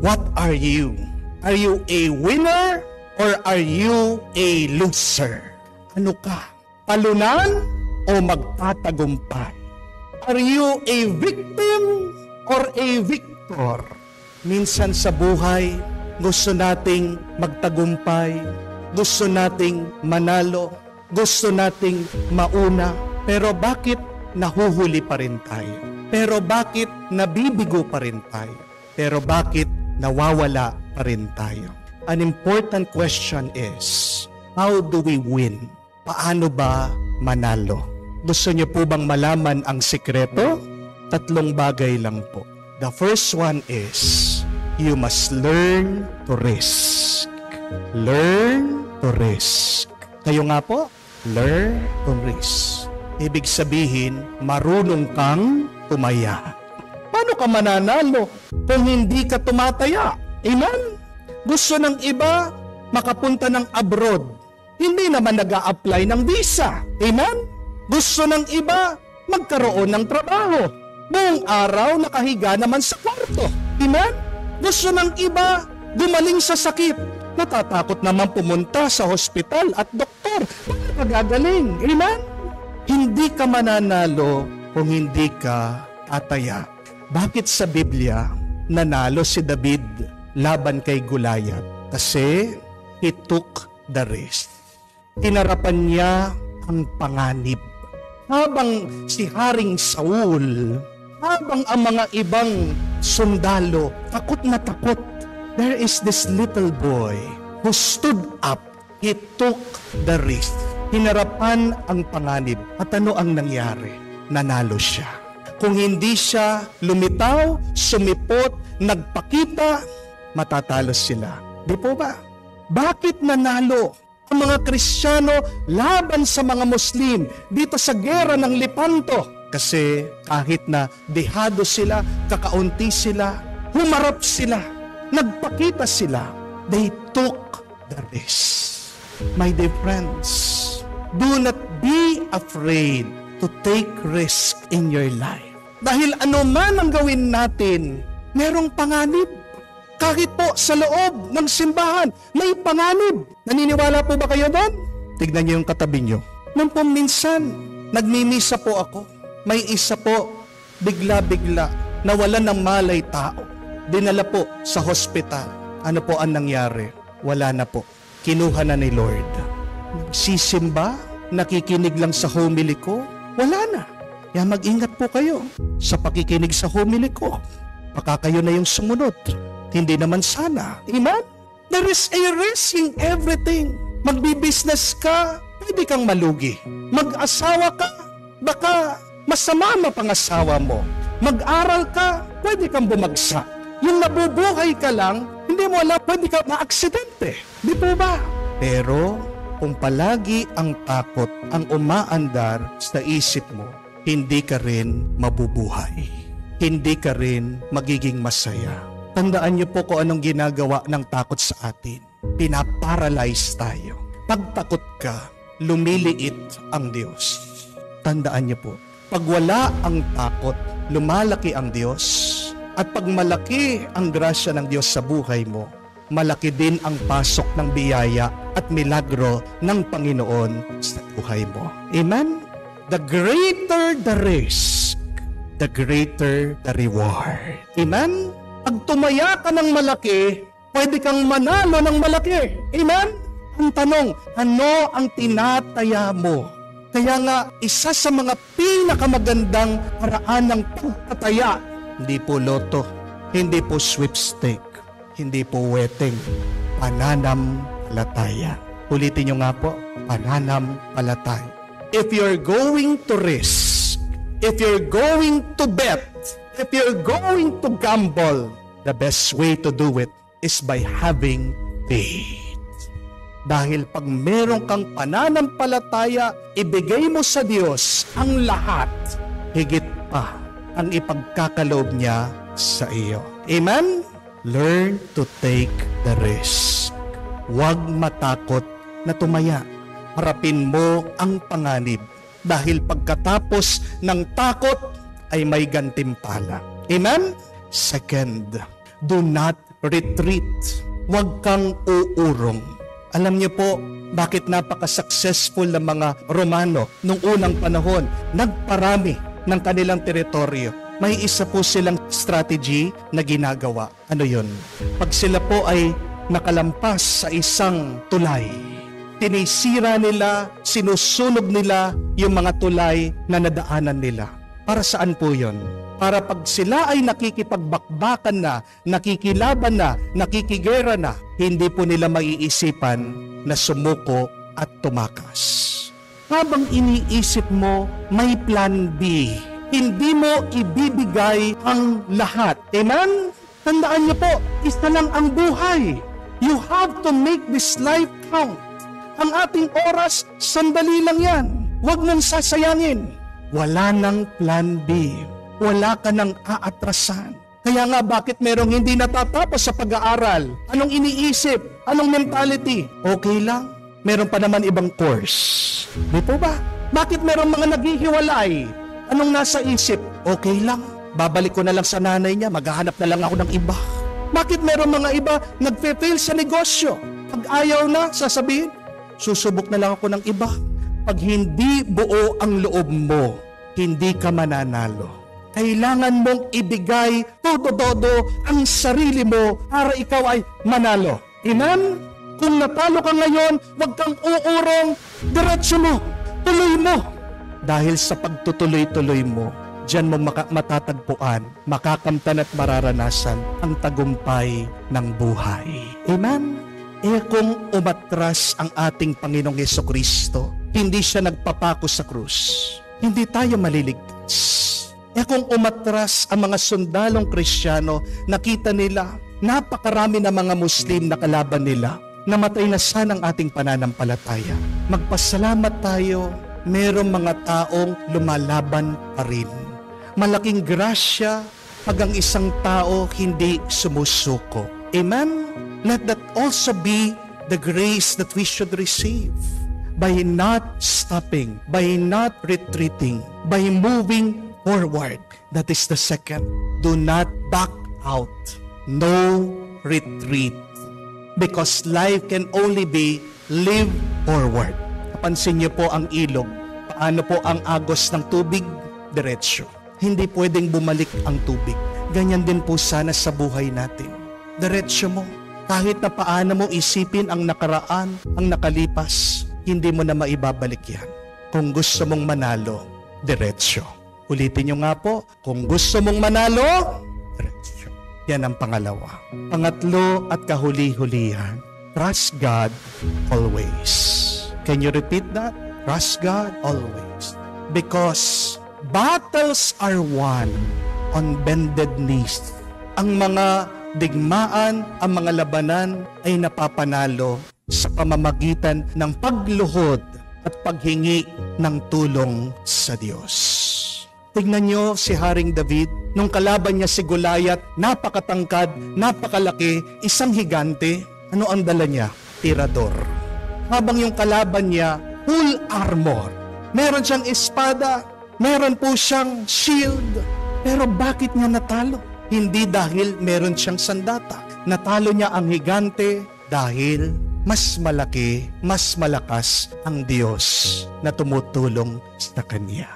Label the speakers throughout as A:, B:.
A: What are you? Are you a winner or are you a loser? Ano ka? Talunan o magtatagumpay? Are you a victim or a victor? Minsan sa buhay, gusto nating magtagumpay, gusto nating manalo, gusto nating mauna, pero bakit nahuhuli pa rin tayo? Pero bakit nabibigo pa rin tayo? Pero bakit nawawala pa rin tayo? An important question is, how do we win? Paano ba manalo? Gusto niyo po bang malaman ang sikreto? 3 bagay lang po. The first one is, you must learn to risk. Learn to risk. Kayo nga po, learn to risk. Ibig sabihin, marunong kang tumaya. Paano ka mananalo kung hindi ka tumataya? Amen? Gusto ng iba makapunta ng abroad. Hindi naman nag-a-apply ng visa. Amen? Gusto ng iba magkaroon ng trabaho. Buong araw nakahiga naman sa kwarto. Amen? Gusto ng iba gumaling sa sakit. Natatakot naman pumunta sa hospital at doktor. Paano ka gagaling? Amen? Hindi ka mananalo kung hindi ka tataya. Bakit sa Biblia nanalo si David laban kay Goliath? Kasi he took the risk. Tinarapan niya ang panganib. Habang si Haring Saul, habang ang mga ibang sundalo takot na takot, there is this little boy who stood up. He took the risk. Hinarapan ang panganib. At ano ang nangyari? Nanalo siya. Kung hindi siya lumitaw, sumipot, nagpakita, matatalo sila. Di po ba? Bakit nanalo ang mga Kristiyano laban sa mga Muslim dito sa gera ng Lepanto? Kasi kahit na dehado sila, kakaunti sila, humarap sila, nagpakita sila, they took the risk. My dear friends, do not be afraid to take risk in your life. Dahil ano man ang gawin natin, merong panganib. Kahit po sa loob ng simbahan, may panganib. Naniniwala po ba kayo doon? Tignan niyo yung katabi niyo. Nung po minsan, nagmimisa po ako. May isa po, bigla-bigla, nawalan ng malay tao. Dinala po sa hospital. Ano po ang nangyari? Wala na po. Kinuha na ni Lord. Sisimba? Nakikinig lang sa homily ko? Wala na. Kaya mag-ingat po kayo sa pakikinig sa homily ko. Baka kayo na yung sumunod. Hindi naman sana. Amen? There is a risk in everything. Magbi-business ka, pwede kang malugi. Mag-asawa ka, baka masama mapangasawa mo. Mag-aral ka, pwede kang bumagsak. Yung nabubuhay ka lang, hindi mo alam, pwede ka na-aksidente. Di po ba? Pero, kung palagi ang takot ang umaandar sa isip mo, hindi ka rin mabubuhay. Hindi ka rin magiging masaya. Tandaan niyo po kung anong ginagawa ng takot sa atin. Pinaparalyze tayo. Pag takot ka, lumiliit ang Diyos. Tandaan niyo po, pag wala ang takot, lumalaki ang Diyos. At pag malaki ang grasya ng Diyos sa buhay mo, malaki din ang pasok ng biyaya at milagro ng Panginoon sa buhay mo. Amen? The greater the risk, the greater the reward. Amen? Pag tumaya ka ng malaki, pwede kang manalo ng malaki. Amen? Ang tanong, ano ang tinataya mo? Kaya nga, isa sa mga pinakamagandang paraan ng pagtataya, hindi po loto, hindi po sweepstake, hindi po wedding, pananampalataya. Ulitin nyo nga po, pananampalataya. If you're going to risk, if you're going to bet, if you're going to gamble, the best way to do it is by having faith. Dahil pag meron kang pananampalataya, ibigay mo sa Diyos ang lahat, higit pa ang ipagkakaloob niya sa iyo. Amen? Learn to take the risk. Huwag matakot na tumaya. Harapin mo ang panganib. Dahil pagkatapos ng takot ay may gantimpala. Amen? Second, do not retreat. Huwag kang uurong. Alam niyo po, bakit napaka-successful ng mga Romano nung unang panahon? Nagparami ng kanilang teritoryo. May isa po silang strategy na ginagawa. Ano yun? Pag sila po ay nakalampas sa isang tulay, tinisira nila, sinusunog nila yung mga tulay na nadaanan nila. Para saan po yun? Para pag sila ay nakikipagbakbakan na, nakikilaban na, nakikigera na, hindi po nila maiisipan na sumuko at tumakas. Habang iniisip mo, may plan B. Hindi mo ibibigay ang lahat. Amen? Tandaan niyo po, isa lang ang buhay. You have to make this life count. Ang ating oras, sandali lang yan. Huwag mong sasayangin. Wala nang plan B. Wala ka nang aatrasan. Kaya nga, bakit merong hindi natatapos sa pag-aaral? Anong iniisip? Anong mentality? Okay lang. Meron pa naman ibang course. Di po ba? Bakit merong mga naghihiwalay? Anong nasa isip? Okay lang. Babalik ko na lang sa nanay niya, maghahanap na lang ako ng iba. Bakit merong mga iba nagfe-fail sa negosyo? Pag ayaw na, sasabihin, susubok na lang ako ng iba. Pag hindi buo ang loob mo, hindi ka mananalo. Kailangan mong ibigay todo-todo ang sarili mo para ikaw ay manalo. Amen? Kung natalo ka ngayon, huwag kang uurong, diretso mo, tuloy mo. Dahil sa pagtutuloy-tuloy mo, diyan mo matatagpuan, makakamtan at mararanasan ang tagumpay ng buhay. Amen? Kung umatras ang ating Panginoong Jesucristo, hindi siya nagpapako sa krus, hindi tayo maliligtas. Kung umatras ang mga sundalong Kristiyano, nakita nila, napakarami na mga Muslim na kalaban nila, namatay na sana ang ating pananampalataya. Magpasalamat tayo, merong mga taong lumalaban pa rin. Malaking grasya pag ang isang tao hindi sumusuko. Amen? Let that also be the grace that we should receive. By not stopping, by not retreating, by moving forward. That is the second. Do not back out. No retreat. Because life can only be live forward. Napansin niyo po ang ilog. Paano po ang agos ng tubig? Diretsyo. Hindi pwedeng bumalik ang tubig. Ganyan din po sana sa buhay natin. Diretsyo mo. Kahit na paano mo isipin ang nakaraan, ang nakalipas, hindi mo na maibabalik yan. Kung gusto mong manalo, diretsyo. Ulitin niyo nga po, kung gusto mong manalo, diretsyo. Yan ang pangalawa. Pangatlo at kahuli-hulihan, trust God always. Can you repeat that? Trust God always. Because battles are won on bended knees. Ang mga digmaan, ang mga labanan ay napapanalo sa pamamagitan ng pagluhod at paghingi ng tulong sa Diyos. Tignan nyo si Haring David, nung kalaban niya si Goliath, napakatangkad, napakalaki, isang higante. Ano ang dala niya? Tirador. Habang yung kalaban niya, full armor. Meron siyang espada, meron po siyang shield. Pero bakit niya natalo? Hindi dahil meron siyang sandata. Natalo niya ang higante dahil mas malaki, mas malakas ang Diyos na tumutulong sa kanya.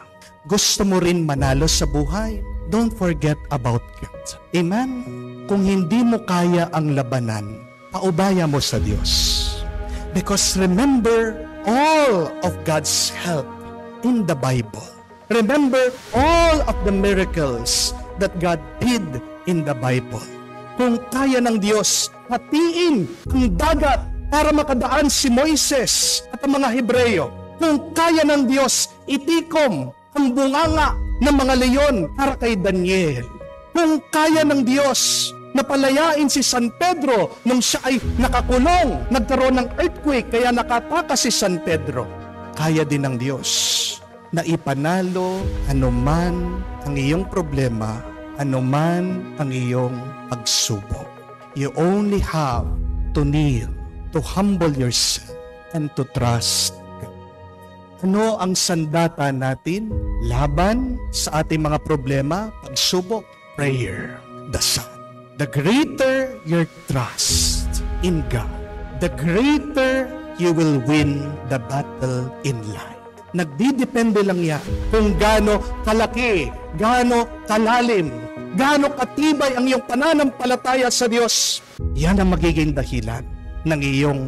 A: Gusto mo rin manalo sa buhay? Don't forget about God. Amen? Kung hindi mo kaya ang labanan, paubaya mo sa Diyos. Because remember all of God's help in the Bible. Remember all of the miracles that God did in the Bible. Kung kaya ng Diyos, hatiin ang dagat para makadaan si Moises at ang mga Hebreyo. Kung kaya ng Diyos, itikom ang bunganga ng mga leyon para kay Daniel. Kung kaya ng Diyos, napalayain si San Pedro nung siya ay nakakulong, nagkaroon ng earthquake kaya nakatakas si San Pedro. Kaya din ng Diyos na ipanalo anuman ang iyong problema, anuman ang iyong pagsubok. You only have to kneel, to humble yourself, and to trust God. Ano ang sandata natin? Laban sa ating mga problema, pagsubok, prayer, dasal. The greater your trust in God, the greater you will win the battle in life. Nagdidepende lang yan kung gaano kalaki, gaano kalalim, gaano katibay ang iyong pananampalataya sa Diyos. Yan ang magiging dahilan ng iyong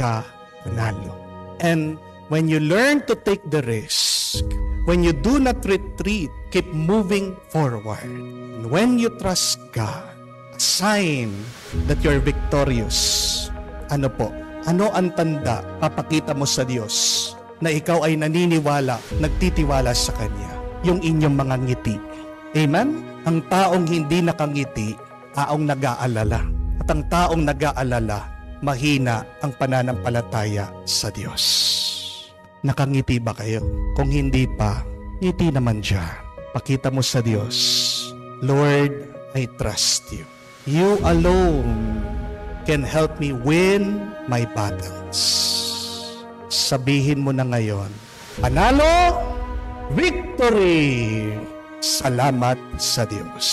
A: pagkapanalo. And when you learn to take the risk, when you do not retreat, keep moving forward. And when you trust God, a sign that you're victorious. Ano po? Ano ang tanda papakita mo sa Diyos na ikaw ay naniniwala, nagtitiwala sa Kanya? Yung inyong mga ngiti. Amen? Ang taong hindi nakangiti, taong nag-aalala. At ang taong nag-aalala, mahina ang pananampalataya sa Diyos. Nakangiti ba kayo? Kung hindi pa, ngiti naman dyan. Pakita mo sa Diyos, Lord, I trust you. You alone can help me win my battles. Sabihin mo na ngayon, panalo, victory! Salamat sa Diyos.